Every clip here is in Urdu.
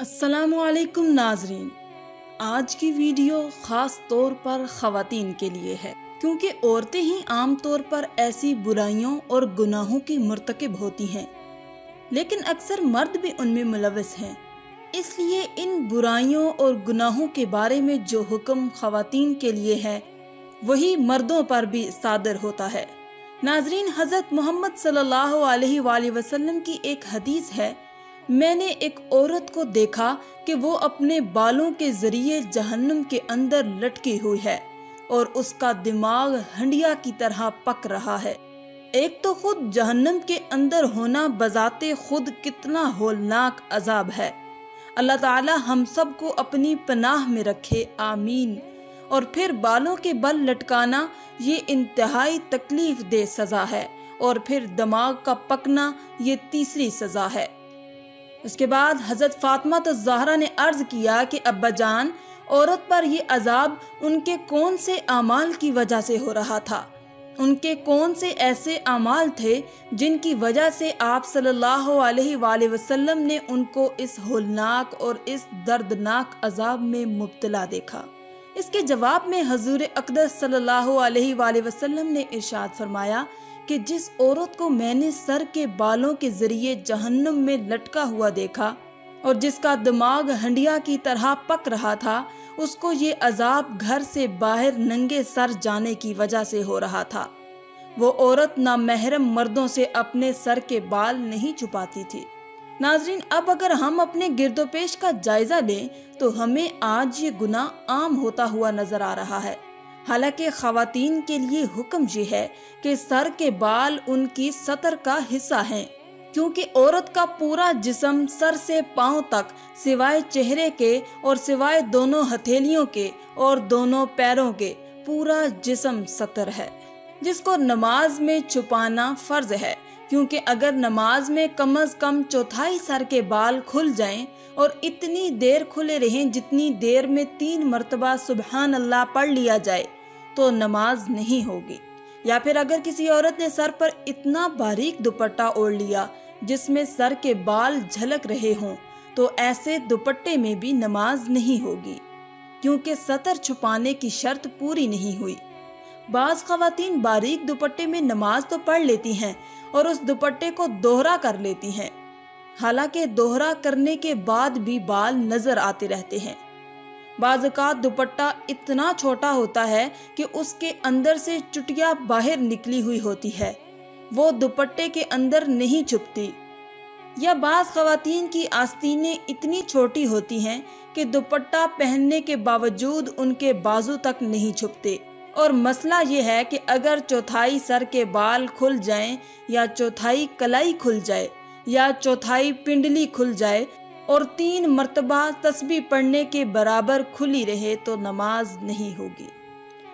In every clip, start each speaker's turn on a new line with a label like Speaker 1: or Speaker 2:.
Speaker 1: السلام علیکم ناظرین، آج کی ویڈیو خاص طور پر خواتین کے لیے ہے کیونکہ عورتیں ہی عام طور پر ایسی برائیوں اور گناہوں کی مرتکب ہوتی ہیں، لیکن اکثر مرد بھی ان میں ملوث ہیں۔ اس لیے ان برائیوں اور گناہوں کے بارے میں جو حکم خواتین کے لیے ہے وہی مردوں پر بھی صادر ہوتا ہے۔ ناظرین، حضرت محمد صلی اللہ علیہ وآلہ وسلم کی ایک حدیث ہے، میں نے ایک عورت کو دیکھا کہ وہ اپنے بالوں کے ذریعے جہنم کے اندر لٹکی ہوئی ہے اور اس کا دماغ ہنڈیا کی طرح پک رہا ہے۔ ایک تو خود جہنم کے اندر ہونا بذات خود کتنا ہولناک عذاب ہے۔ اللہ تعالی ہم سب کو اپنی پناہ میں رکھے، آمین۔ اور پھر بالوں کے بل لٹکانا یہ انتہائی تکلیف دہ سزا ہے، اور پھر دماغ کا پکنا یہ تیسری سزا ہے۔ اس کے بعد حضرت فاطمہ الزہرا نے عرض کیا کہ ابا جان، عورت پر یہ عذاب ان کے کون سے اعمال کی وجہ سے ہو رہا تھا؟ ان کے کون سے ایسے اعمال تھے جن کی وجہ سے آپ صلی اللہ علیہ وآلہ وسلم نے ان کو اس ہولناک اور اس دردناک عذاب میں مبتلا دیکھا؟ اس کے جواب میں حضور اقدس صلی اللہ علیہ وآلہ وسلم نے ارشاد فرمایا کہ جس عورت کو میں نے سر کے بالوں کے ذریعے جہنم میں لٹکا ہوا دیکھا اور جس کا دماغ ہنڈیا کی طرح پک رہا تھا، اس کو یہ عذاب گھر سے باہر ننگے سر جانے کی وجہ سے ہو رہا تھا۔ وہ عورت نامحرم مردوں سے اپنے سر کے بال نہیں چھپاتی تھی۔ ناظرین، اب اگر ہم اپنے گرد و پیش کا جائزہ لیں تو ہمیں آج یہ گناہ عام ہوتا ہوا نظر آ رہا ہے۔ حالانکہ خواتین کے لیے حکم یہ ہے کہ سر کے بال ان کی ستر کا حصہ ہیں، کیونکہ عورت کا پورا جسم سر سے پاؤں تک سوائے چہرے کے اور سوائے دونوں ہتھیلیوں کے اور دونوں پیروں کے پورا جسم ستر ہے، جس کو نماز میں چھپانا فرض ہے، کیونکہ اگر نماز میں کم از کم چوتھائی سر کے بال کھل جائیں اور اتنی دیر کھلے رہیں جتنی دیر میں 3 مرتبہ سبحان اللہ پڑھ لیا جائے تو نماز نہیں ہوگی۔ یا پھر اگر کسی عورت نے سر پر اتنا باریک دوپٹہ اوڑھ لیا جس میں سر کے بال جھلک رہے ہوں تو ایسے دوپٹے میں بھی نماز نہیں ہوگی، کیونکہ ستر چھپانے کی شرط پوری نہیں ہوئی۔ بعض خواتین باریک دوپٹے میں نماز تو پڑھ لیتی ہیں اور اس دوپٹے کو دوہرا کر لیتی ہیں، حالانکہ دوہرا کرنے کے بعد بھی بال نظر آتے رہتے ہیں۔ بعض اوقات دوپٹہ اتنا چھوٹا ہوتا ہے کہ اس کے اندر سے چٹیا باہر نکلی ہوئی ہوتی ہے، وہ دوپٹے کے اندر نہیں چھپتی۔ یا بعض خواتین کی آستینیں اتنی چھوٹی ہوتی ہیں کہ دوپٹہ پہننے کے باوجود ان کے بازو تک نہیں چھپتے۔ اور مسئلہ یہ ہے کہ اگر چوتھائی سر کے بال کھل جائیں یا چوتھائی کلائی کھل جائے یا چوتھائی پنڈلی کھل جائے اور 3 مرتبہ تسبیح پڑھنے کے برابر کھلی رہے تو نماز نہیں ہوگی۔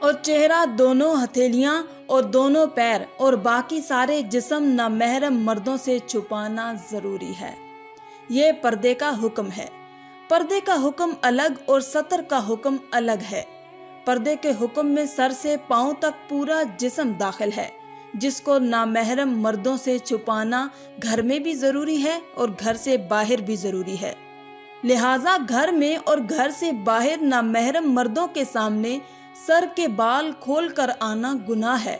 Speaker 1: اور چہرہ، دونوں ہتھیلیاں اور دونوں پیر اور باقی سارے جسم نامحرم مردوں سے چھپانا ضروری ہے۔ یہ پردے کا حکم ہے۔ پردے کا حکم الگ اور ستر کا حکم الگ ہے۔ پردے کے حکم میں سر سے پاؤں تک پورا جسم داخل ہے، جس کو نامحرم مردوں سے چھپانا گھر میں بھی ضروری ہے اور گھر سے باہر بھی ضروری ہے۔ لہٰذا گھر میں اور گھر سے باہر نامحرم مردوں کے سامنے سر کے بال کھول کر آنا گناہ ہے،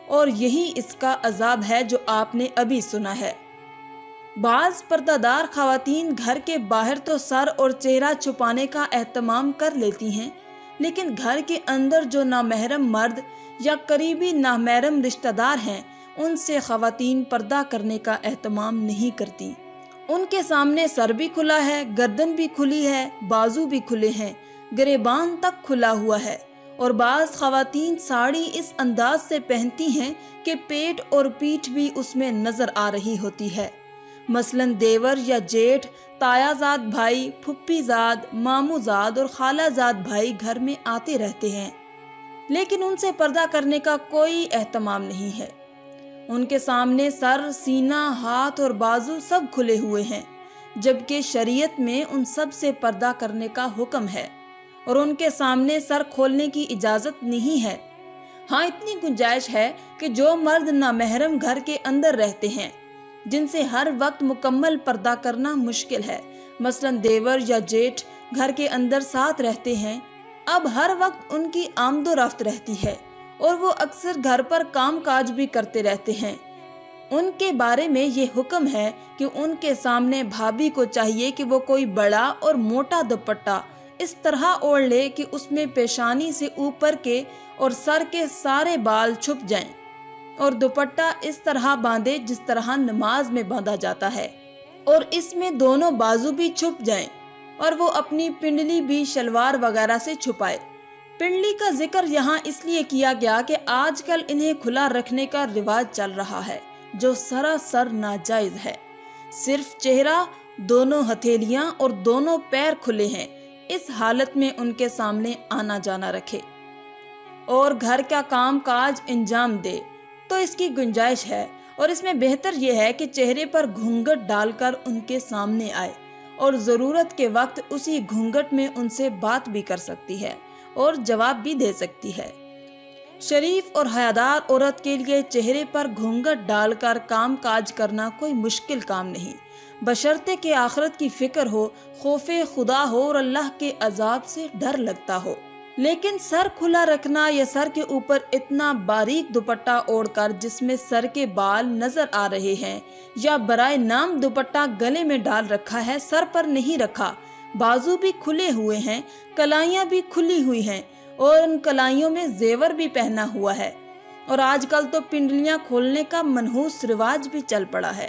Speaker 1: اور یہی اس کا عذاب ہے جو آپ نے ابھی سنا ہے۔ بعض پردہ دار خواتین گھر کے باہر تو سر اور چہرہ چھپانے کا اہتمام کر لیتی ہیں، لیکن گھر کے اندر جو نامحرم مرد یا قریبی نامحرم رشتہ دار ہیں ان سے خواتین پردہ کرنے کا اہتمام نہیں کرتی۔ ان کے سامنے سر بھی کھلا ہے، گردن بھی کھلی ہے، بازو بھی کھلے ہیں، گریبان تک کھلا ہوا ہے، اور بعض خواتین ساڑی اس انداز سے پہنتی ہیں کہ پیٹ اور پیٹھ بھی اس میں نظر آ رہی ہوتی ہے۔ مثلاً دیور یا جیٹھ، تایا زاد بھائی، پھپھی زاد، مامو زاد اور خالہ زاد بھائی گھر میں آتے رہتے ہیں، لیکن ان سے پردہ کرنے کا کوئی اہتمام نہیں ہے۔ ان کے سامنے سر، سینہ، ہاتھ اور بازو سب کھلے ہوئے ہیں، جبکہ شریعت میں ان سب سے پردہ کرنے کا حکم ہے اور ان کے سامنے سر کھولنے کی اجازت نہیں ہے۔ ہاں، اتنی گنجائش ہے کہ جو مرد نامحرم گھر کے اندر رہتے ہیں، جن سے ہر وقت مکمل پردہ کرنا مشکل ہے، مثلاً دیور یا جیٹھ گھر کے اندر ساتھ رہتے ہیں، اب ہر وقت ان کی آمد و رفت رہتی ہے اور وہ اکثر گھر پر کام کاج بھی کرتے رہتے ہیں۔ ان کے بارے میں یہ حکم ہے کہ ان کے سامنے بھابھی کو چاہیے کہ وہ کوئی بڑا اور موٹا دوپٹہ اس طرح اوڑھ لے کہ اس میں پیشانی سے اوپر کے اور سر کے سارے بال چھپ جائیں، اور دوپٹہ اس طرح باندھے جس طرح نماز میں باندھا جاتا ہے، اور اس میں دونوں بازو بھی چھپ جائیں، اور وہ اپنی پنڈلی بھی شلوار وغیرہ سے چھپائے۔ پنڈلی کا ذکر یہاں اس لیے کیا گیا کہ آج کل انہیں کھلا رکھنے کا رواج چل رہا ہے، جو سراسر ناجائز ہے۔ صرف چہرہ، دونوں ہتھیلیاں اور دونوں پیر کھلے ہیں، اس حالت میں ان کے سامنے آنا جانا رکھے اور گھر کا کام کاج انجام دے تو اس کی گنجائش ہے، اور اس میں بہتر یہ ہے کہ چہرے پر گھونگھٹ ڈال کر ان کے سامنے آئے، اور ضرورت کے وقت اسی گھونگھٹ میں ان سے بات بھی کر سکتی ہے اور جواب بھی دے سکتی ہے۔ شریف اور حیادار عورت کے لیے چہرے پر گھونگھٹ ڈال کر کام کاج کرنا کوئی مشکل کام نہیں، بشرطے کہ آخرت کی فکر ہو، خوف خدا ہو اور اللہ کے عذاب سے ڈر لگتا ہو۔ لیکن سر کھلا رکھنا یا سر کے اوپر اتنا باریک دوپٹہ اوڑھ کر جس میں سر کے بال نظر آ رہے ہیں، یا برائے نام دوپٹہ گلے میں ڈال رکھا ہے، سر پر نہیں رکھا، بازو بھی کھلے ہوئے ہیں، کلائیاں بھی کھلی ہوئی ہیں اور ان کلائیوں میں زیور بھی پہنا ہوا ہے، اور آج کل تو پنڈلیاں کھولنے کا منحوس رواج بھی چل پڑا ہے،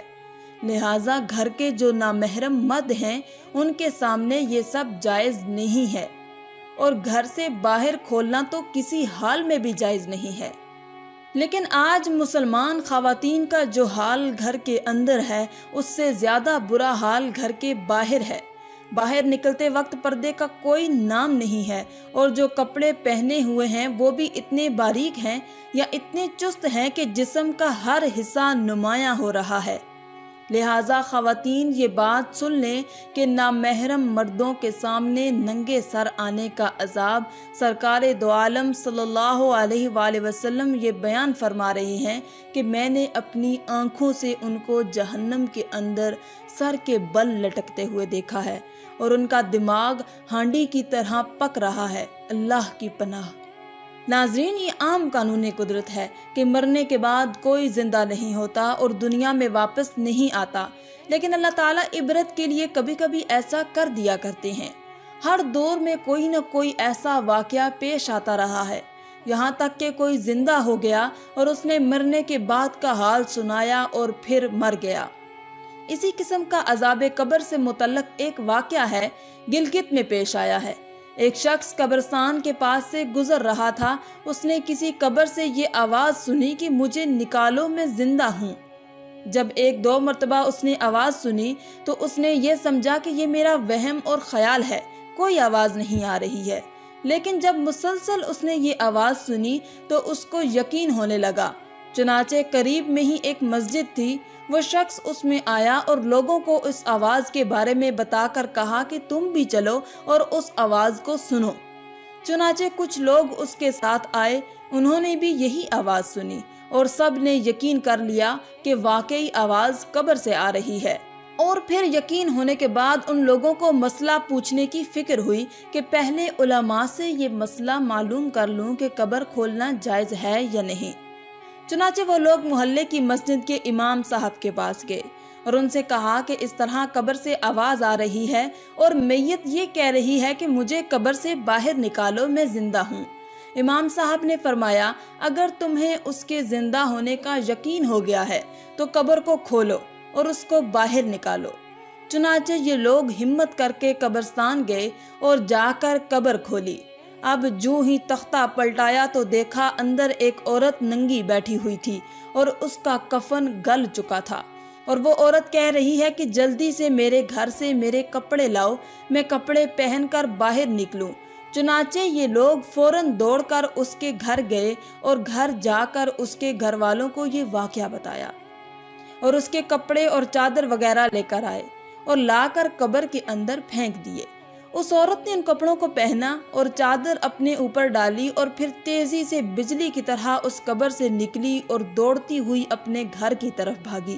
Speaker 1: لہٰذا گھر کے جو نامحرم مرد ہیں ان کے سامنے یہ سب جائز نہیں ہے، اور گھر سے باہر کھولنا تو کسی حال میں بھی جائز نہیں ہے۔ لیکن آج مسلمان خواتین کا جو حال گھر کے اندر ہے اس سے زیادہ برا حال گھر کے باہر ہے۔ باہر نکلتے وقت پردے کا کوئی نام نہیں ہے، اور جو کپڑے پہنے ہوئے ہیں وہ بھی اتنے باریک ہیں یا اتنے چست ہیں کہ جسم کا ہر حصہ نمایاں ہو رہا ہے۔ لہٰذا خواتین یہ بات سن لیں کہ نامحرم مردوں کے سامنے ننگے سر آنے کا عذاب سرکار دو عالم صلی اللہ علیہ وآلہ وسلم یہ بیان فرما رہے ہیں کہ میں نے اپنی آنکھوں سے ان کو جہنم کے اندر سر کے بل لٹکتے ہوئے دیکھا ہے، اور ان کا دماغ ہانڈی کی طرح پک رہا ہے، اللہ کی پناہ۔ ناظرین، یہ عام قانون قدرت ہے کہ مرنے کے بعد کوئی زندہ نہیں ہوتا اور دنیا میں واپس نہیں آتا، لیکن اللہ تعالیٰ عبرت کے لیے کبھی کبھی ایسا کر دیا کرتے ہیں۔ ہر دور میں کوئی نہ کوئی ایسا واقعہ پیش آتا رہا ہے، یہاں تک کہ کوئی زندہ ہو گیا اور اس نے مرنے کے بعد کا حال سنایا اور پھر مر گیا۔ اسی قسم کا عذاب قبر سے متعلق ایک واقعہ ہے، گلگت میں پیش آیا ہے۔ ایک شخص قبرستان کے پاس سے گزر رہا تھا، اس نے کسی قبر سے یہ آواز سنی کہ مجھے نکالو، میں زندہ ہوں۔ جب ایک دو مرتبہ اس نے آواز سنی تو اس نے یہ سمجھا کہ یہ میرا وہم اور خیال ہے، کوئی آواز نہیں آ رہی ہے، لیکن جب مسلسل اس نے یہ آواز سنی تو اس کو یقین ہونے لگا۔ چنانچہ قریب میں ہی ایک مسجد تھی، وہ شخص اس میں آیا اور لوگوں کو اس آواز کے بارے میں بتا کر کہا کہ تم بھی چلو اور اس آواز کو سنو۔ چنانچہ کچھ لوگ اس کے ساتھ آئے، انہوں نے بھی یہی آواز سنی اور سب نے یقین کر لیا کہ واقعی آواز قبر سے آ رہی ہے۔ اور پھر یقین ہونے کے بعد ان لوگوں کو مسئلہ پوچھنے کی فکر ہوئی کہ پہلے علماء سے یہ مسئلہ معلوم کر لوں کہ قبر کھولنا جائز ہے یا نہیں۔ چنانچہ وہ لوگ محلے کی مسجد کے امام صاحب کے پاس گئے اور ان سے کہا کہ اس طرح قبر سے آواز آ رہی ہے اور میت یہ کہہ رہی ہے کہ مجھے قبر سے باہر نکالو، میں زندہ ہوں۔ امام صاحب نے فرمایا، اگر تمہیں اس کے زندہ ہونے کا یقین ہو گیا ہے تو قبر کو کھولو اور اس کو باہر نکالو۔ چنانچہ یہ لوگ ہمت کر کے قبرستان گئے اور جا کر قبر کھولی۔ اب جو ہی تختہ پلٹایا تو دیکھا اندر ایک عورت ننگی بیٹھی ہوئی تھی اور اس کا کفن گل چکا تھا، اور وہ عورت کہہ رہی ہے کہ جلدی سے میرے گھر سے میرے کپڑے لاؤ، میں کپڑے پہن کر باہر نکلوں۔ چنانچہ یہ لوگ فوراً دوڑ کر اس کے گھر گئے اور گھر جا کر اس کے گھر والوں کو یہ واقعہ بتایا اور اس کے کپڑے اور چادر وغیرہ لے کر آئے اور لا کر قبر کے اندر پھینک دیے۔ اس عورت نے ان کپڑوں کو پہنا اور چادر اپنے اوپر ڈالی اور پھر تیزی سے بجلی کی طرح اس قبر سے نکلی اور دوڑتی ہوئی اپنے گھر کی طرف بھاگی۔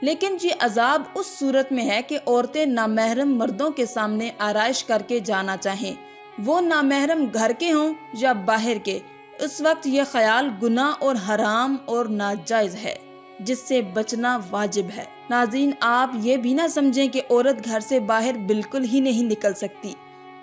Speaker 1: لیکن یہ عذاب اس صورت میں ہے کہ عورتیں نامحرم مردوں کے سامنے آرائش کر کے جانا چاہیں، وہ نامحرم گھر کے ہوں یا باہر کے۔ اس وقت یہ خیال گناہ اور حرام اور ناجائز ہے، جس سے بچنا واجب ہے۔ ناظرین، آپ یہ بھی نہ سمجھیں کہ عورت گھر سے باہر بالکل ہی نہیں نکل سکتی۔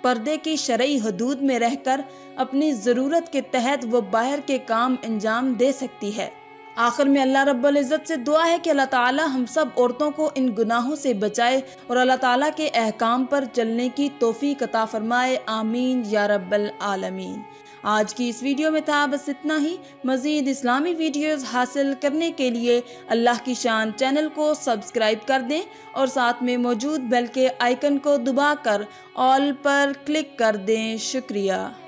Speaker 1: پردے کی شرعی حدود میں رہ کر اپنی ضرورت کے تحت وہ باہر کے کام انجام دے سکتی ہے۔ آخر میں اللہ رب العزت سے دعا ہے کہ اللہ تعالی ہم سب عورتوں کو ان گناہوں سے بچائے اور اللہ تعالیٰ کے احکام پر چلنے کی توفیق عطا فرمائے، آمین یا رب العالمین۔ آج کی اس ویڈیو میں تھا بس اتنا ہی۔ مزید اسلامی ویڈیوز حاصل کرنے کے لیے اللہ کی شان چینل کو سبسکرائب کر دیں اور ساتھ میں موجود بیل کے آئیکن کو دبا کر آل پر کلک کر دیں۔ شکریہ۔